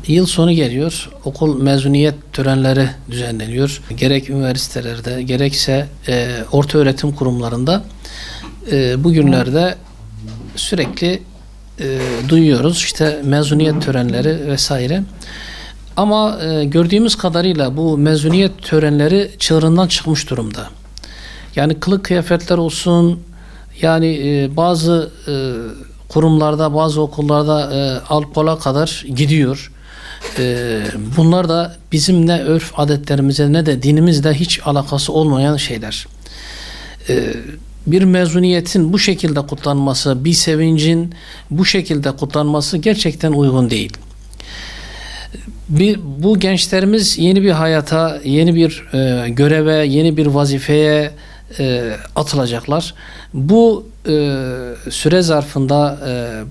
Yıl sonu geliyor, okul mezuniyet törenleri düzenleniyor. Gerek üniversitelerde, gerekse orta öğretim kurumlarında bugünlerde sürekli duyuyoruz. İşte mezuniyet törenleri vesaire. Ama gördüğümüz kadarıyla bu mezuniyet törenleri çığırından çıkmış durumda. Yani kılık kıyafetler olsun, yani bazı kurumlarda, bazı okullarda alkola kadar gidiyor. Bunlar da bizim ne örf adetlerimize ne de dinimizle hiç alakası olmayan şeyler. Bir mezuniyetin bu şekilde kutlanması, bir sevincin bu şekilde kutlanması gerçekten uygun değil. Bu gençlerimiz yeni bir hayata, yeni bir göreve, yeni bir vazifeye atılacaklar. Bu süre zarfında,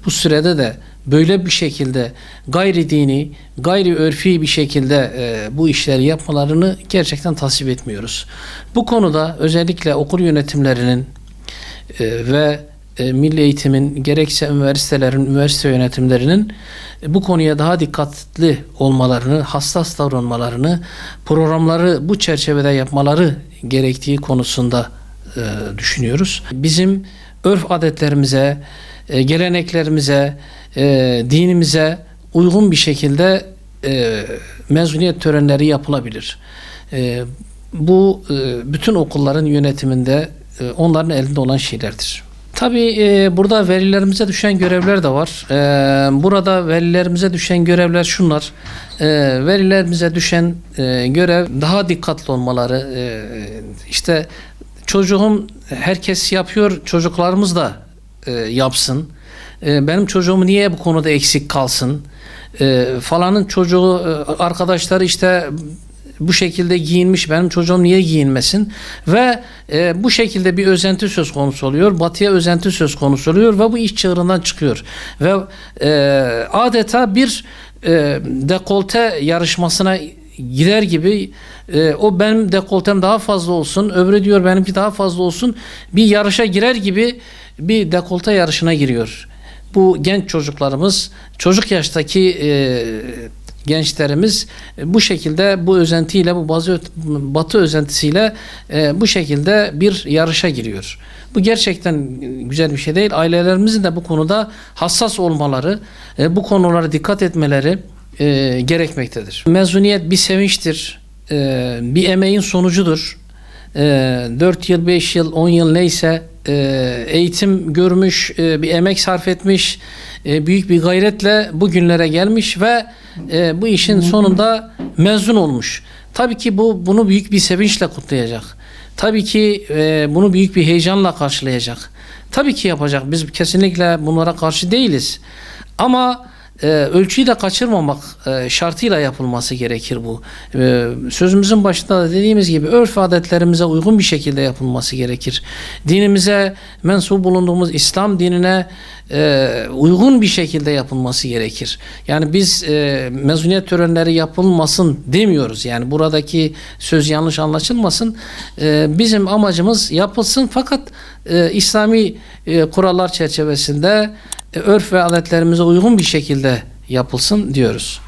bu sürede de böyle bir şekilde gayri dini, gayri örfi bir şekilde bu işleri yapmalarını gerçekten tasvip etmiyoruz. Bu konuda özellikle okul yönetimlerinin ve milli eğitimin, gerekse üniversitelerin, üniversite yönetimlerinin bu konuya daha dikkatli olmalarını, hassas davranmalarını, programları bu çerçevede yapmaları gerektiği konusunda düşünüyoruz. Bizim örf adetlerimize, geleneklerimize, dinimize uygun bir şekilde mezuniyet törenleri yapılabilir. Bu bütün okulların yönetiminde onların elinde olan şeylerdir. Tabii burada velilerimize düşen görevler de var. Burada velilerimize düşen görevler şunlar. Velilerimize düşen görev daha dikkatli olmaları. İşte çocuğum herkes yapıyor, çocuklarımız da yapsın. Benim çocuğum niye bu konuda eksik kalsın? Falanın çocuğu, arkadaşları işte bu şekilde giyinmiş, benim çocuğum niye giyinmesin? Ve bu şekilde bir özenti söz konusu oluyor. Batıya özenti söz konusu oluyor ve bu iş çığırından çıkıyor. Ve adeta bir dekolte yarışmasına gider gibi o benim dekoltem daha fazla olsun, öbürü diyor benimki daha fazla olsun, bir yarışa girer gibi bir dekolte yarışına giriyor. Bu genç çocuklarımız, çocuk yaştaki gençlerimiz bu şekilde, bu özentiyle, bu batı özentisiyle bu şekilde bir yarışa giriyor. Bu gerçekten güzel bir şey değil. Ailelerimizin de bu konuda hassas olmaları, bu konulara dikkat etmeleri gerekmektedir. Mezuniyet bir sevinçtir, bir emeğin sonucudur. 4 yıl, 5 yıl, 10 yıl neyse eğitim görmüş, bir emek sarf etmiş, büyük bir gayretle bugünlere gelmiş ve bu işin sonunda mezun olmuş. Tabii ki bunu büyük bir sevinçle kutlayacak. Tabii ki bunu büyük bir heyecanla karşılayacak. Tabii ki yapacak. Biz kesinlikle bunlara karşı değiliz. Ama ölçüyü de kaçırmamak şartıyla yapılması gerekir bu. Sözümüzün başında da dediğimiz gibi örf adetlerimize uygun bir şekilde yapılması gerekir. Dinimize mensup bulunduğumuz İslam dinine uygun bir şekilde yapılması gerekir. Yani biz mezuniyet törenleri yapılmasın demiyoruz. Yani buradaki söz yanlış anlaşılmasın. Bizim amacımız yapılsın fakat İslami kurallar çerçevesinde örf ve adetlerimize uygun bir şekilde yapılsın diyoruz.